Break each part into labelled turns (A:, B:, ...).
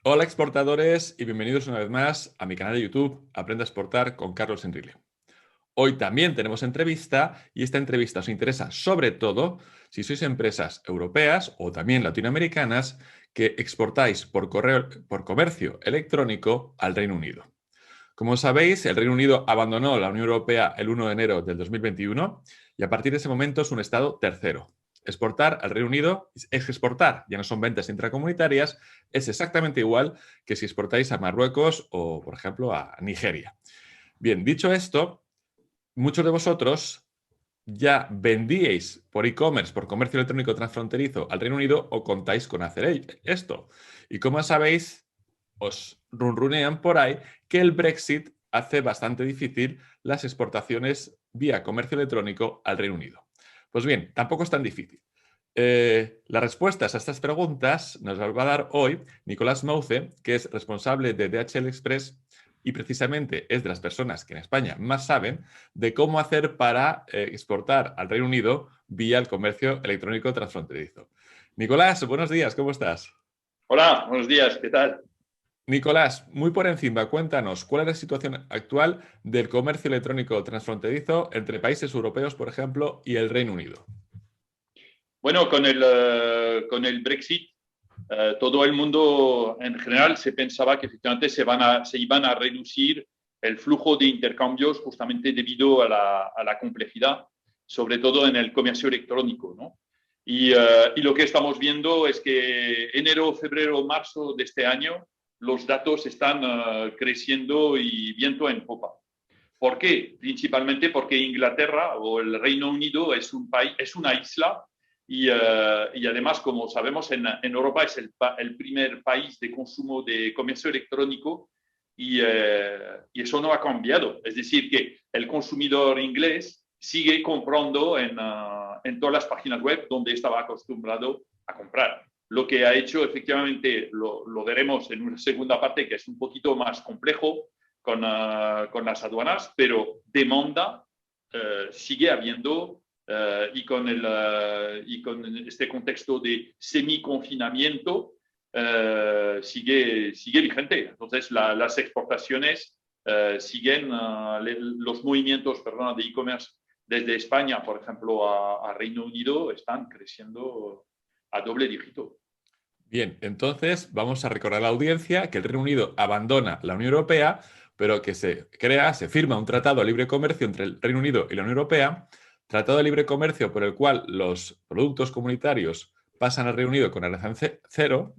A: Hola exportadores y bienvenidos una vez más a mi canal de YouTube Aprende a exportar con Carlos Enrile. Hoy también tenemos entrevista y esta entrevista os interesa sobre todo si sois empresas europeas o también latinoamericanas que exportáis por comercio electrónico al Reino Unido. Como sabéis, el Reino Unido abandonó la Unión Europea el 1 de enero del 2021 y a partir de ese momento es un Estado tercero. Exportar al Reino Unido es exportar, ya no son ventas intracomunitarias, es exactamente igual que si exportáis a Marruecos o, por ejemplo, a Nigeria. Bien, dicho esto, muchos de vosotros ya vendíais por e-commerce, por comercio electrónico transfronterizo al Reino Unido o contáis con hacer esto. Y como sabéis, os runrunean por ahí que el Brexit hace bastante difícil las exportaciones vía comercio electrónico al Reino Unido. Pues bien, tampoco es tan difícil. Las respuestas a estas preguntas nos las va a dar hoy Nicolás Mauce, que es responsable de DHL Express y precisamente es de las personas que en España más saben de cómo hacer para exportar al Reino Unido vía el comercio electrónico transfronterizo. Nicolás, buenos días, ¿cómo estás?
B: Hola, buenos días, ¿qué tal?
A: Nicolás, muy por encima, cuéntanos, ¿cuál es la situación actual del comercio electrónico transfronterizo entre países europeos, por ejemplo, y el Reino Unido?
B: Bueno, con el Brexit, todo el mundo en general se pensaba que efectivamente se iban a reducir el flujo de intercambios justamente debido a la complejidad, sobre todo en el comercio electrónico, ¿no? Y lo que estamos viendo es que enero, febrero, marzo de este año, los datos están creciendo y viento en popa. ¿Por qué? Principalmente porque Inglaterra o el Reino Unido es un país, es una isla y además, como sabemos, en Europa es el primer país de consumo de comercio electrónico y eso no ha cambiado. Es decir, que el consumidor inglés sigue comprando en todas las páginas web donde estaba acostumbrado a comprar. Lo que ha hecho, efectivamente, lo veremos en una segunda parte, que es un poquito más complejo, con las aduanas, pero demanda sigue habiendo y con este contexto de semi-confinamiento sigue vigente. Entonces, las exportaciones siguen, los movimientos perdona, de e-commerce desde España, por ejemplo, a Reino Unido, están creciendo a doble dígito.
A: Bien, entonces vamos a recordar a la audiencia que el Reino Unido abandona la Unión Europea, pero que se firma un tratado de libre comercio entre el Reino Unido y la Unión Europea, tratado de libre comercio por el cual los productos comunitarios pasan al Reino Unido con arancel cero,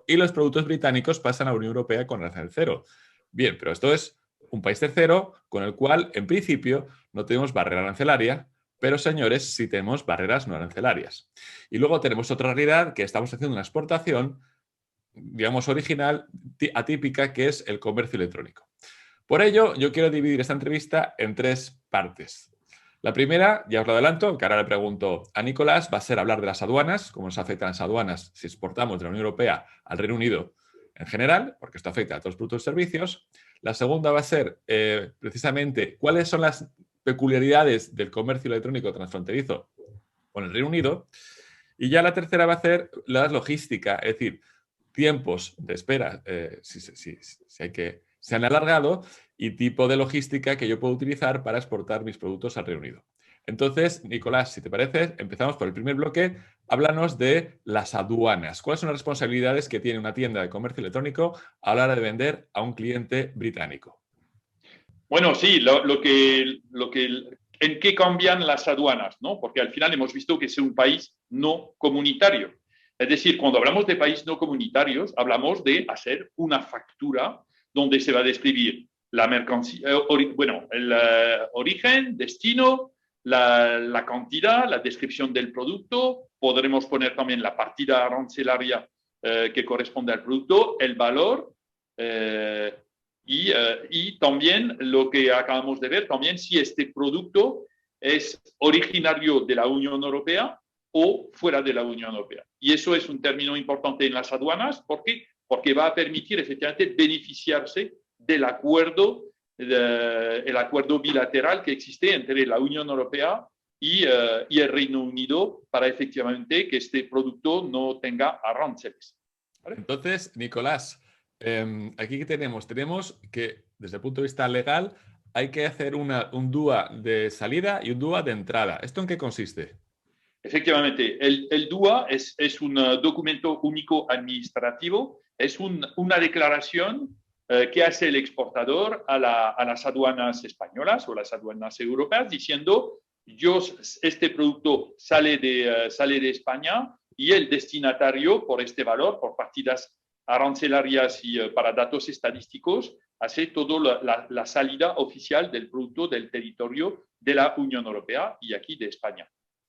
A: y los productos británicos pasan a la Unión Europea con arancel cero. Bien, pero esto es un país tercero con el cual, en principio, no tenemos barrera arancelaria, pero señores, sí tenemos barreras no arancelarias. Y luego tenemos otra realidad que estamos haciendo una exportación, digamos, original, atípica, que es el comercio electrónico. Por ello, yo quiero dividir esta entrevista en tres partes. La primera, ya os lo adelanto, que ahora le pregunto a Nicolás, va a ser hablar de las aduanas, cómo nos afectan las aduanas si exportamos de la Unión Europea al Reino Unido en general, porque esto afecta a todos los productos y servicios. La segunda va a ser precisamente cuáles son las peculiaridades del comercio electrónico transfronterizo con el Reino Unido. Y ya la tercera va a ser la logística, es decir, tiempos de espera, si hay que se han alargado y tipo de logística que yo puedo utilizar para exportar mis productos al Reino Unido. Entonces, Nicolás, si te parece, empezamos por el primer bloque. Háblanos de las aduanas. ¿Cuáles son las responsabilidades que tiene una tienda de comercio electrónico a la hora de vender a un cliente británico?
B: Bueno, sí, ¿en qué cambian las aduanas? ¿No? Porque al final hemos visto que es un país no comunitario. Es decir, cuando hablamos de países no comunitarios, hablamos de hacer una factura donde se va a describir la mercancía, bueno, el origen, destino, la cantidad, la descripción del producto. Podremos poner también la partida arancelaria que corresponde al producto, el valor. Y también lo que acabamos de ver, también si este producto es originario de la Unión Europea o fuera de la Unión Europea. Y eso es un término importante en las aduanas. ¿Por qué? Porque va a permitir efectivamente beneficiarse del acuerdo, el acuerdo bilateral que existe entre la Unión Europea y el Reino Unido para efectivamente que este producto no tenga aranceles. ¿vale?
A: Entonces, Nicolás, aquí que tenemos que desde el punto de vista legal hay que hacer un DUA de salida y un DUA de entrada. ¿Esto en qué consiste?
B: Efectivamente, el DUA es un documento único administrativo, es una declaración que hace el exportador a las aduanas españolas o las aduanas europeas diciendo, este producto sale de España y el destinatario por este valor, por partidas arancelarias y para datos estadísticos, hace toda la salida oficial del producto del territorio de la Unión Europea y aquí de España.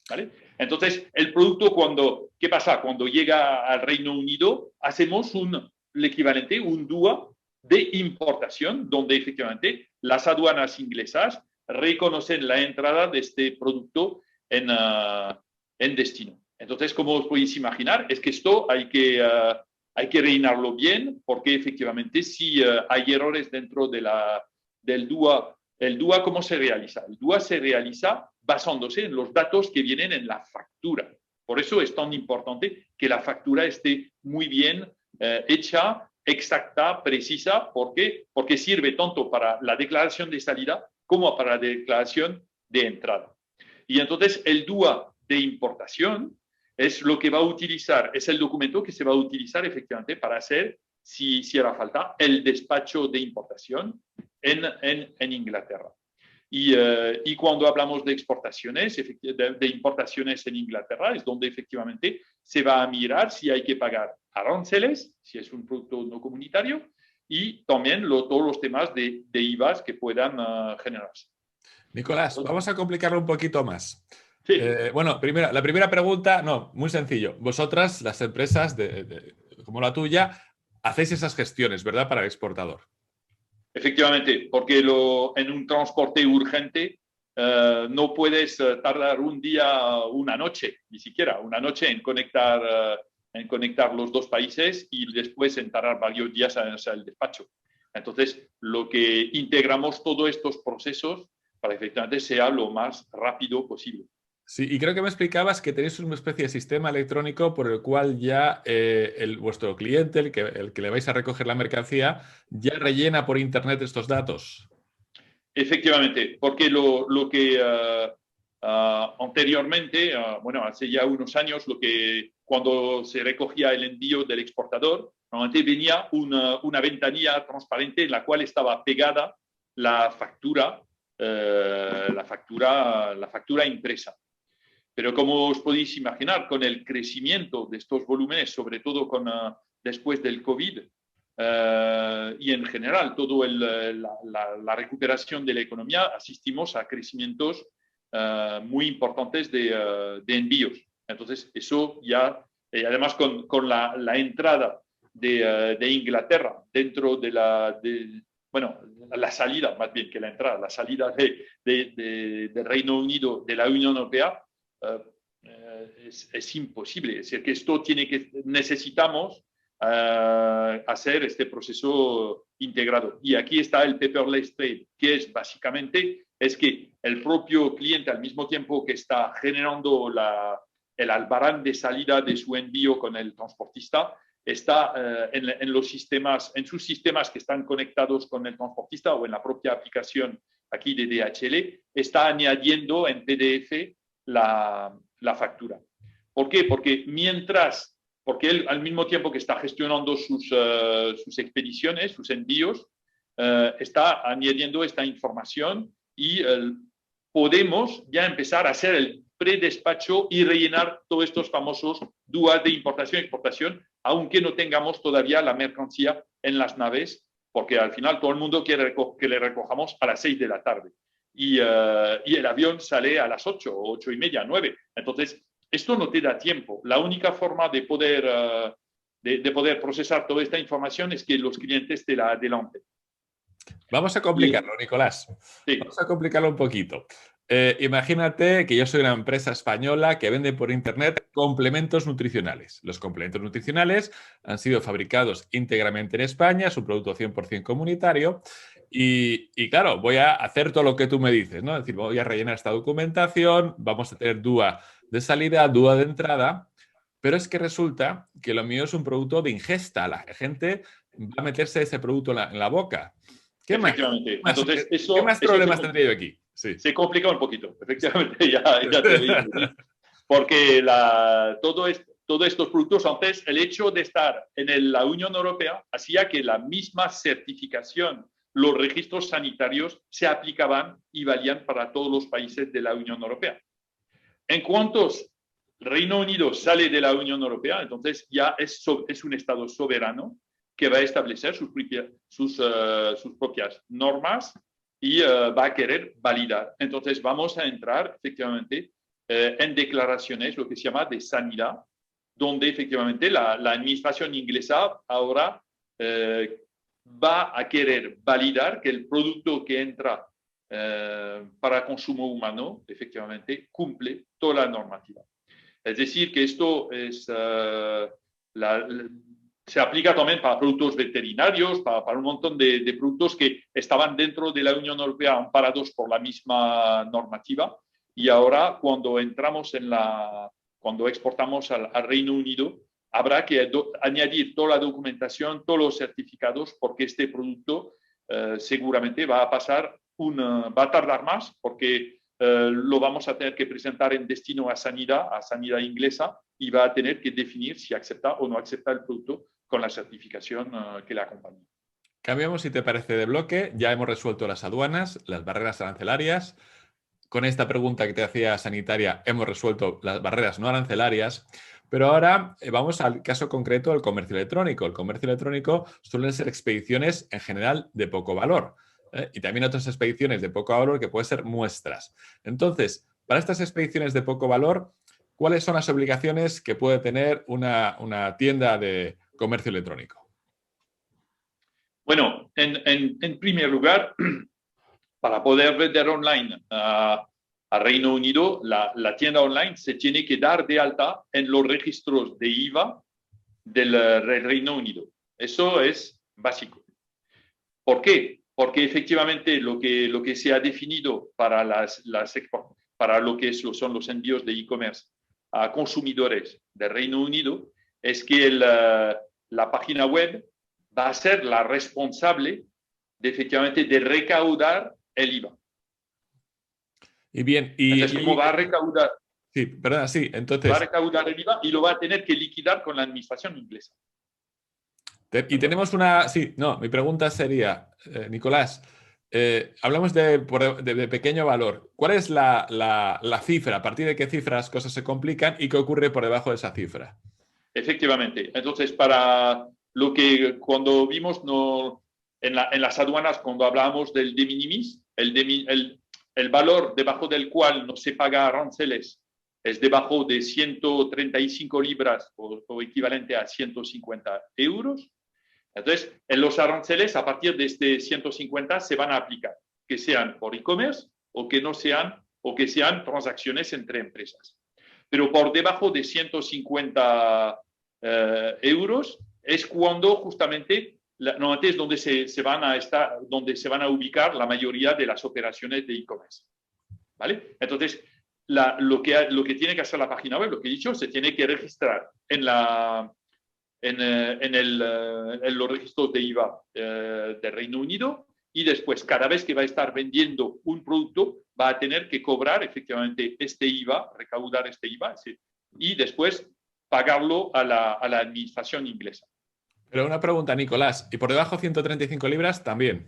B: ¿Vale? Entonces, el producto, ¿qué pasa? Cuando llega al Reino Unido, hacemos el equivalente, un DUA de importación, donde efectivamente las aduanas inglesas reconocen la entrada de este producto en destino. Entonces, como os podéis imaginar, es que esto hay que rellenarlo bien, porque efectivamente si hay errores dentro del DUA, ¿el DUA cómo se realiza? El DUA se realiza basándose en los datos que vienen en la factura. Por eso es tan importante que la factura esté muy bien hecha, exacta, precisa, porque sirve tanto para la declaración de salida como para la declaración de entrada. Y entonces el DUA de importación es lo que va a utilizar, es el documento que se va a utilizar efectivamente para hacer, si hará falta, el despacho de importación en Inglaterra. Y cuando hablamos de exportaciones, de importaciones en Inglaterra, es donde efectivamente se va a mirar si hay que pagar aranceles, si es un producto no comunitario, y también todos los temas de IVAs que puedan generarse.
A: Nicolás, vamos a complicarlo un poquito más.
B: Sí.
A: Bueno, la primera pregunta, no, muy sencillo. Vosotras, las empresas como la tuya, hacéis esas gestiones, ¿verdad? Para el exportador.
B: Efectivamente, porque en un transporte urgente no puedes tardar un día, una noche, ni siquiera una noche en conectar los dos países y después en tardar varios días hacia el despacho. Entonces, lo que integramos todos estos procesos para que efectivamente sea lo más rápido posible.
A: Sí, y creo que me explicabas que tenéis una especie de sistema electrónico por el cual ya vuestro cliente, el que le vais a recoger la mercancía, ya rellena por internet estos datos.
B: Efectivamente, porque lo que anteriormente, bueno, hace ya unos años, cuando se recogía el envío del exportador, normalmente venía una ventanilla transparente en la cual estaba pegada la factura impresa. Pero como os podéis imaginar, con el crecimiento de estos volúmenes, sobre todo después del COVID, y en general toda la recuperación de la economía, asistimos a crecimientos muy importantes de envíos. Entonces, eso ya, además con la entrada de Inglaterra dentro de la salida, más bien que la entrada, la salida del Reino Unido de la Unión Europea, es imposible. Es decir, que necesitamos hacer este proceso integrado. Y aquí está el paperless trade, que es básicamente que el propio cliente, al mismo tiempo que está generando el albarán de salida de su envío con el transportista, está en sus sistemas que están conectados con el transportista o en la propia aplicación aquí de DHL, está añadiendo en PDF la factura. ¿Por qué? Porque él, al mismo tiempo que está gestionando sus expediciones, sus envíos, está añadiendo esta información y podemos ya empezar a hacer el predespacho y rellenar todos estos famosos DUA de importación y exportación, aunque no tengamos todavía la mercancía en las naves, porque al final todo el mundo quiere que le recojamos a las 6 de la tarde. Y el avión sale a las 8, 8 y media, 9. Entonces, esto no te da tiempo. La única forma de poder procesar toda esta información es que los clientes te la adelanten.
A: Vamos a complicarlo, Nicolás.
B: Sí.
A: Vamos a complicarlo un poquito. Imagínate que yo soy una empresa española que vende por internet complementos nutricionales. Los complementos nutricionales han sido fabricados íntegramente en España, es un producto 100% comunitario y claro, voy a hacer todo lo que tú me dices, ¿no? Es decir, voy a rellenar esta documentación, vamos a tener DUA de salida, DUA de entrada, pero es que resulta que lo mío es un producto de ingesta. La gente va a meterse ese producto en la boca. ¿Qué más?
B: Efectivamente.
A: ¿Qué más,
B: Entonces,
A: ¿qué más
B: eso
A: problemas tendría yo aquí? Sí.
B: se complica un poquito. Efectivamente, ya te digo. ¿Sí? Porque todos estos productos, antes, el hecho de estar en la Unión Europea hacía que la misma certificación, los registros sanitarios se aplicaban y valían para todos los países de la Unión Europea. En cuanto el Reino Unido sale de la Unión Europea, entonces ya es un Estado soberano que va a establecer sus propias normas y va a querer validar. Entonces vamos a entrar efectivamente en declaraciones, lo que se llama de sanidad, donde efectivamente la administración inglesa ahora va a querer validar que el producto que entra para consumo humano efectivamente cumple toda la normativa. Es decir, que esto es, se aplica también para productos veterinarios, para un montón de productos que estaban dentro de la Unión Europea amparados por la misma normativa. Y ahora, cuando exportamos al Reino Unido, habrá que añadir toda la documentación, todos los certificados, porque este producto seguramente va a tardar más, porque lo vamos a tener que presentar en destino a sanidad inglesa, y va a tener que definir si acepta o no acepta el producto con la certificación que le acompaña.
A: Cambiamos, si te parece, de bloque. Ya hemos resuelto las aduanas, las barreras arancelarias. Con esta pregunta que te hacía sanitaria hemos resuelto las barreras no arancelarias. Pero ahora vamos al caso concreto del comercio electrónico. El comercio electrónico suelen ser expediciones en general de poco valor. Y también otras expediciones de poco valor que pueden ser muestras. Entonces, para estas expediciones de poco valor, ¿cuáles son las obligaciones que puede tener una tienda de comercio electrónico?
B: Bueno, en primer lugar, para poder vender online a Reino Unido, la tienda online se tiene que dar de alta en los registros de IVA del Reino Unido. Eso es básico. ¿Por qué? Porque efectivamente lo que se ha definido para lo que son los envíos de e-commerce a consumidores del Reino Unido es que la página web va a ser la responsable efectivamente de recaudar el IVA.
A: Y bien,
B: entonces, ¿cómo va a recaudar?
A: Sí, perdona, sí, entonces...
B: Va a recaudar el IVA y lo va a tener que liquidar con la administración inglesa.
A: Y tenemos una... Sí, no, mi pregunta sería, Nicolás, hablamos de pequeño valor. ¿Cuál es la cifra? ¿A partir de qué cifra las cosas se complican y qué ocurre por debajo de esa cifra?
B: Efectivamente. Entonces, para lo que cuando vimos en las aduanas, cuando hablábamos del de minimis, el valor debajo del cual no se paga aranceles es debajo de 135 libras o equivalente a 150 euros. Entonces, en los aranceles, a partir de este 150 se van a aplicar, que sean por e-commerce o que no sean, o que sean transacciones entre empresas. Pero por debajo de 150 euros es cuando justamente normalmente es donde se van a ubicar la mayoría de las operaciones de e-commerce. ¿Vale? Entonces, lo que tiene que hacer la página web, lo que he dicho, se tiene que registrar en los registros de IVA del Reino Unido, y después, cada vez que va a estar vendiendo un producto, va a tener que cobrar efectivamente este IVA, recaudar este IVA, y después pagarlo a la administración inglesa.
A: Pero una pregunta, Nicolás, ¿y por debajo de 135 libras también?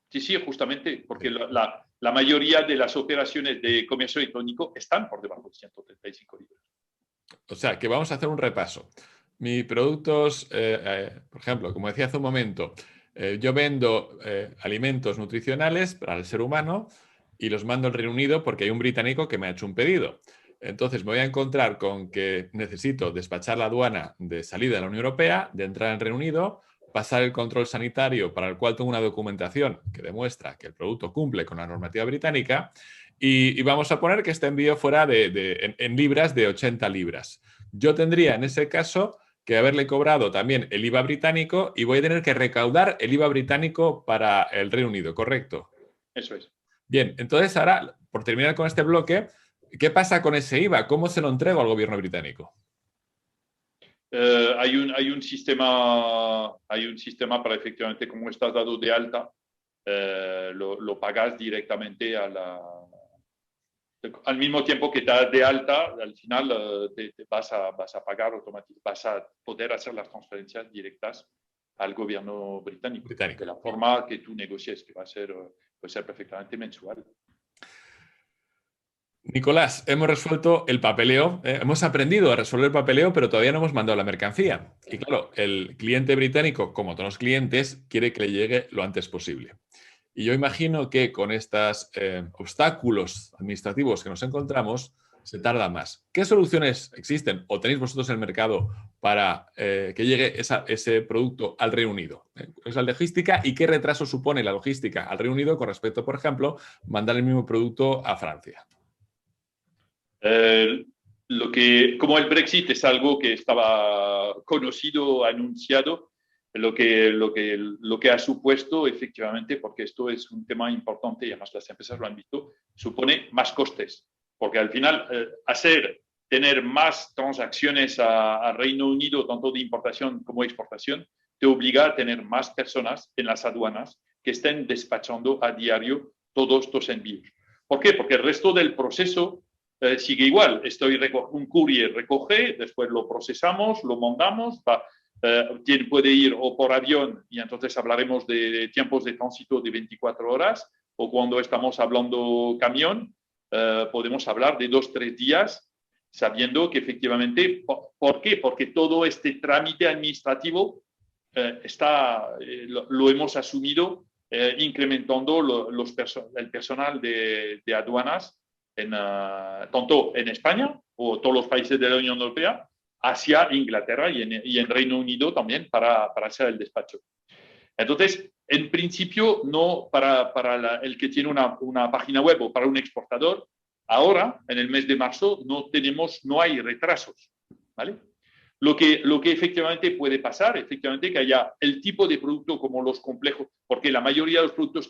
B: Sí, justamente, porque la mayoría de las operaciones de comercio electrónico están por debajo de 135 libras.
A: O sea, que vamos a hacer un repaso. Mis productos, por ejemplo, como decía hace un momento, yo vendo alimentos nutricionales para el ser humano y los mando al Reino Unido porque hay un británico que me ha hecho un pedido. Entonces me voy a encontrar con que necesito despachar la aduana de salida de la Unión Europea, de entrada en el Reino Unido, pasar el control sanitario para el cual tengo una documentación que demuestra que el producto cumple con la normativa británica, y vamos a poner que este envío fuera en libras de 80 libras. Yo tendría en ese caso que haberle cobrado también el IVA británico y voy a tener que recaudar el IVA británico para el Reino Unido, ¿correcto?
B: Eso es.
A: Bien, entonces ahora, por terminar con este bloque, ¿qué pasa con ese IVA? ¿Cómo se lo entrego al gobierno británico?
B: hay un sistema para efectivamente, como estás dado de alta, lo pagas directamente al mismo tiempo que te das de alta, al final te vas a pagar automáticamente, vas a poder hacer las transferencias directas al gobierno británico, de la forma que tú negocies, que puede ser perfectamente mensual.
A: Nicolás, hemos resuelto el papeleo, hemos aprendido a resolver el papeleo, pero todavía no hemos mandado la mercancía. Y claro, el cliente británico, como todos los clientes, quiere que le llegue lo antes posible. Y yo imagino que con estos obstáculos administrativos que nos encontramos, se tarda más. ¿Qué soluciones existen o tenéis vosotros en el mercado para que llegue ese producto al Reino Unido? ¿Es la logística y qué retraso supone la logística al Reino Unido con respecto, por ejemplo, mandar el mismo producto a Francia?
B: Como el Brexit es algo que estaba conocido, anunciado, lo que ha supuesto efectivamente, porque esto es un tema importante y además las empresas lo han visto, supone más costes. Porque al final, tener más transacciones a Reino Unido, tanto de importación como exportación, te obliga a tener más personas en las aduanas que estén despachando a diario todos estos envíos. ¿Por qué? Porque el resto del proceso sigue igual. Un courier recoge, después lo procesamos, lo mandamos, puede ir o por avión, y entonces hablaremos de tiempos de tránsito de 24 horas, o cuando estamos hablando camión, podemos hablar de 2-3 días, sabiendo que efectivamente, ¿por qué? Porque todo este trámite administrativo lo hemos asumido incrementando el personal de aduanas tanto en España o todos los países de la Unión Europea, hacia Inglaterra y en Reino Unido también para hacer el despacho. Entonces, en principio, no para el que tiene una página web o para un exportador, ahora, en el mes de marzo, no hay retrasos, ¿vale? Lo que efectivamente puede pasar, efectivamente, que haya el tipo de producto como los complejos, porque la mayoría de los productos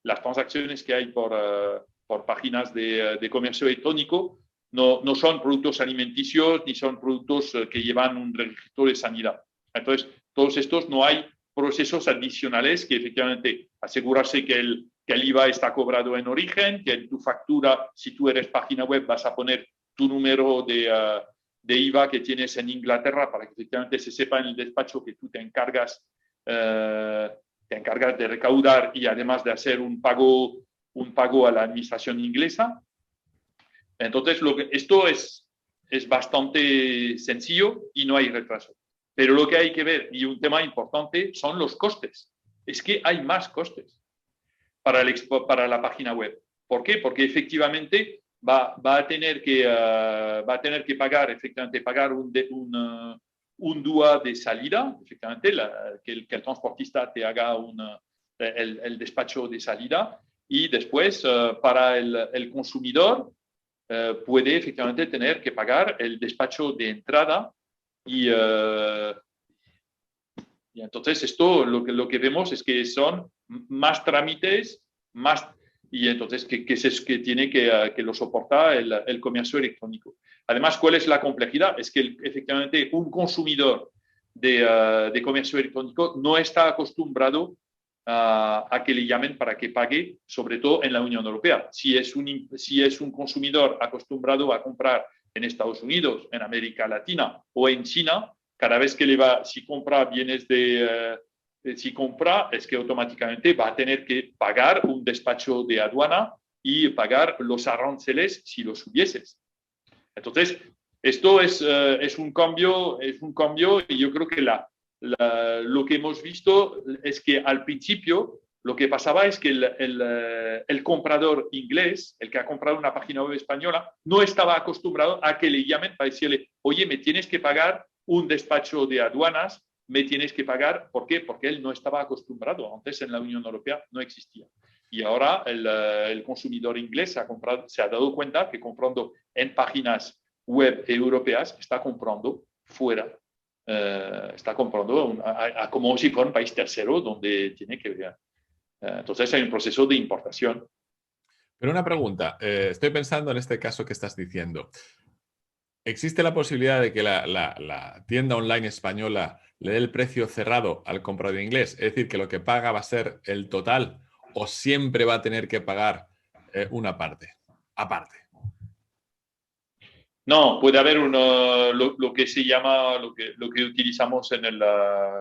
B: las transacciones que hay por páginas de comercio electrónico no son productos alimenticios ni son productos que llevan un registro de sanidad. Entonces, todos estos no hay procesos adicionales que efectivamente asegurarse que el IVA está cobrado en origen, que en tu factura, si tú eres página web, vas a poner tu número de IVA que tienes en Inglaterra para que efectivamente se sepa en el despacho que tú te encargas de recaudar y además de hacer un pago a la administración inglesa. Entonces, esto es bastante sencillo y no hay retraso. Pero lo que hay que ver, y un tema importante, son los costes. Es que hay más costes para la página web. ¿Por qué? Porque efectivamente va a tener que pagar un DUA de salida, efectivamente, que el transportista te haga el despacho de salida, y después para el consumidor puede efectivamente tener que pagar el despacho de entrada y entonces esto lo que vemos es que son más trámites, y entonces que tiene que lo soporta el comercio electrónico. Además, ¿cuál es la complejidad? Es que efectivamente un consumidor de comercio electrónico no está acostumbrado a que le llamen para que pague, sobre todo en la Unión Europea. Si es un consumidor acostumbrado a comprar en Estados Unidos, en América Latina o en China, cada vez que si compra bienes si compra, es que automáticamente va a tener que pagar un despacho de aduana y pagar los aranceles si los hubieses. Entonces, esto es un cambio, y yo creo que lo que hemos visto es que al principio lo que pasaba es que el comprador inglés, el que ha comprado una página web española, no estaba acostumbrado a que le llamen para decirle, oye, me tienes que pagar un despacho de aduanas, me tienes que pagar. ¿Por qué? Porque él no estaba acostumbrado. Antes en la Unión Europea no existía. Y ahora el consumidor inglés se ha dado cuenta que comprando en páginas web europeas está comprando fuera. Está comprando como si fuera un país tercero donde tiene que ver. Entonces hay un proceso de importación.
A: Pero una pregunta, estoy pensando en este caso que estás diciendo. ¿Existe la posibilidad de que la tienda online española le dé el precio cerrado al comprador inglés? Es decir, que lo que paga va a ser el total o siempre va a tener que pagar una parte, aparte.
B: No, puede haber lo que se llama, lo que utilizamos en el,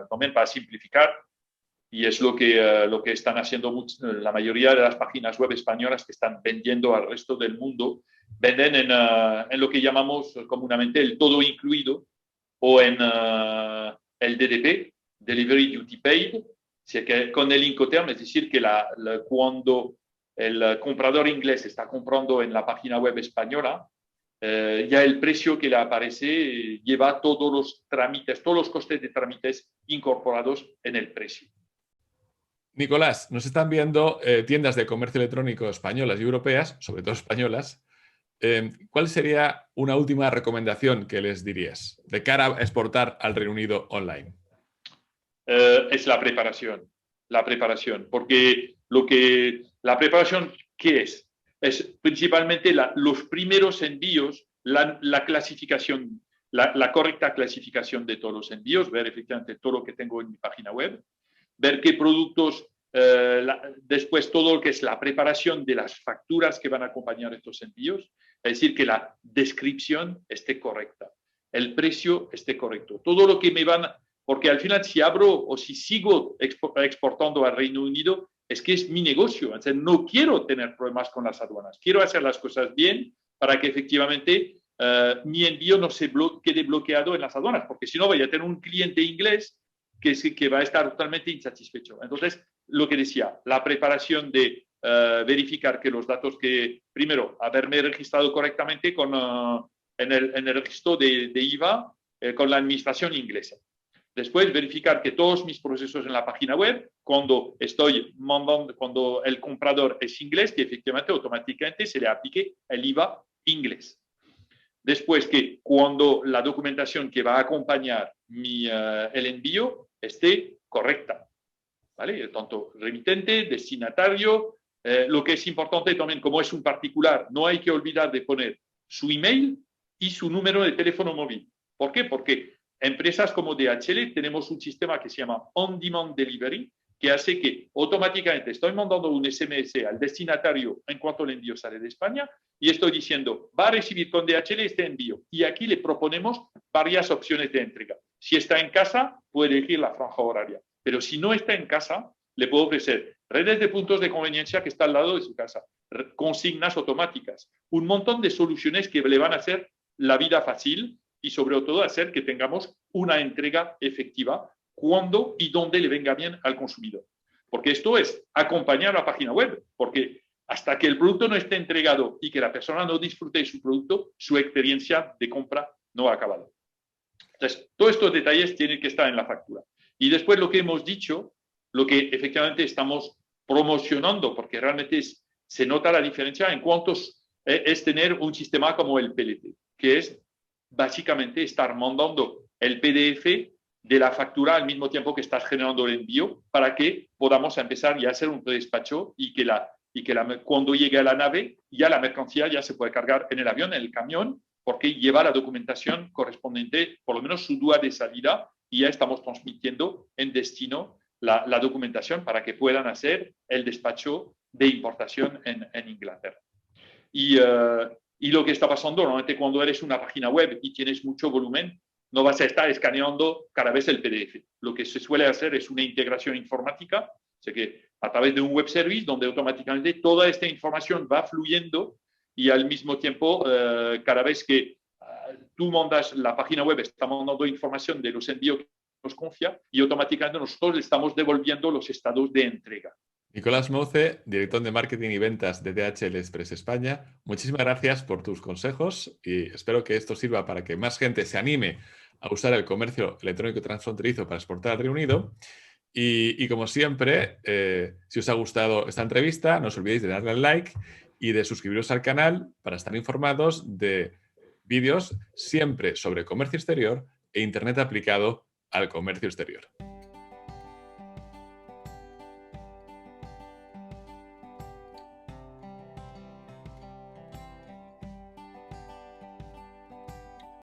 B: también para simplificar, y es lo que están haciendo la mayoría de las páginas web españolas que están vendiendo al resto del mundo, venden en lo que llamamos comúnmente el todo incluido o en el DDP, Delivery Duty Paid, que con el Incoterm, es decir, que cuando el comprador inglés está comprando en la página web española, ya el precio que le aparece lleva todos los trámites, todos los costes de trámites incorporados en el precio.
A: Nicolás, nos están viendo tiendas de comercio electrónico españolas y europeas, sobre todo españolas. ¿Cuál sería una última recomendación que les dirías de cara a exportar al Reino Unido online?
B: Es la preparación. La preparación. Porque la preparación, ¿qué es? Es principalmente los primeros envíos, la clasificación, la correcta clasificación de todos los envíos, ver efectivamente todo lo que tengo en mi página web, ver qué productos, después todo lo que es la preparación de las facturas que van a acompañar estos envíos, es decir, que la descripción esté correcta, el precio esté correcto, todo lo que me van a... Porque al final, si abro o si sigo exportando al Reino Unido, es que es mi negocio. O sea, no quiero tener problemas con las aduanas. Quiero hacer las cosas bien para que efectivamente mi envío no se quede bloqueado en las aduanas, porque si no voy a tener un cliente inglés que va a estar totalmente insatisfecho. Entonces, lo que decía, la preparación de verificar que los datos que, primero, haberme registrado correctamente en el registro de IVA con la administración inglesa. Después, verificar que todos mis procesos en la página web, cuando estoy mandando, cuando el comprador es inglés, que efectivamente automáticamente se le aplique el IVA inglés. Después, que cuando la documentación que va a acompañar el envío esté correcta, ¿vale? Tanto remitente, destinatario. Lo que es importante también, como es un particular, no hay que olvidar de poner su email y su número de teléfono móvil. ¿Por qué? Porque empresas como DHL tenemos un sistema que se llama On Demand Delivery, que hace que automáticamente estoy mandando un SMS al destinatario en cuanto el envío sale de España y estoy diciendo, va a recibir con DHL este envío. Y aquí le proponemos varias opciones de entrega. Si está en casa, puede elegir la franja horaria. Pero si no está en casa, le puedo ofrecer redes de puntos de conveniencia que está al lado de su casa, consignas automáticas, un montón de soluciones que le van a hacer la vida fácil y sobre todo hacer que tengamos una entrega efectiva cuando y donde le venga bien al consumidor. Porque esto es acompañar la página web, porque hasta que el producto no esté entregado y que la persona no disfrute de su producto, su experiencia de compra no ha acabado. Entonces, todos estos detalles tienen que estar en la factura. Y después lo que hemos dicho, lo que efectivamente estamos promocionando, porque realmente se nota la diferencia en cuanto es tener un sistema como el PLT, que es básicamente estar mandando el PDF de la factura al mismo tiempo que estás generando el envío para que podamos empezar ya a hacer un despacho y que cuando llegue a la nave ya la mercancía ya se puede cargar en el avión, en el camión, porque lleva la documentación correspondiente, por lo menos su DUA de salida, y ya estamos transmitiendo en destino la documentación para que puedan hacer el despacho de importación en Inglaterra. Y lo que está pasando, normalmente cuando eres una página web y tienes mucho volumen, no vas a estar escaneando cada vez el PDF. Lo que se suele hacer es una integración informática, o sea que a través de un web service donde automáticamente toda esta información va fluyendo y al mismo tiempo, cada vez que tú mandas, la página web está mandando información de los envíos que nos confía y automáticamente nosotros le estamos devolviendo los estados de entrega.
A: Nicolás Mouce, director de Marketing y Ventas de DHL Express España, muchísimas gracias por tus consejos y espero que esto sirva para que más gente se anime a usar el comercio electrónico transfronterizo para exportar al Reino Unido. Y como siempre, si os ha gustado esta entrevista, no os olvidéis de darle al like y de suscribiros al canal para estar informados de vídeos siempre sobre comercio exterior e Internet aplicado al comercio exterior.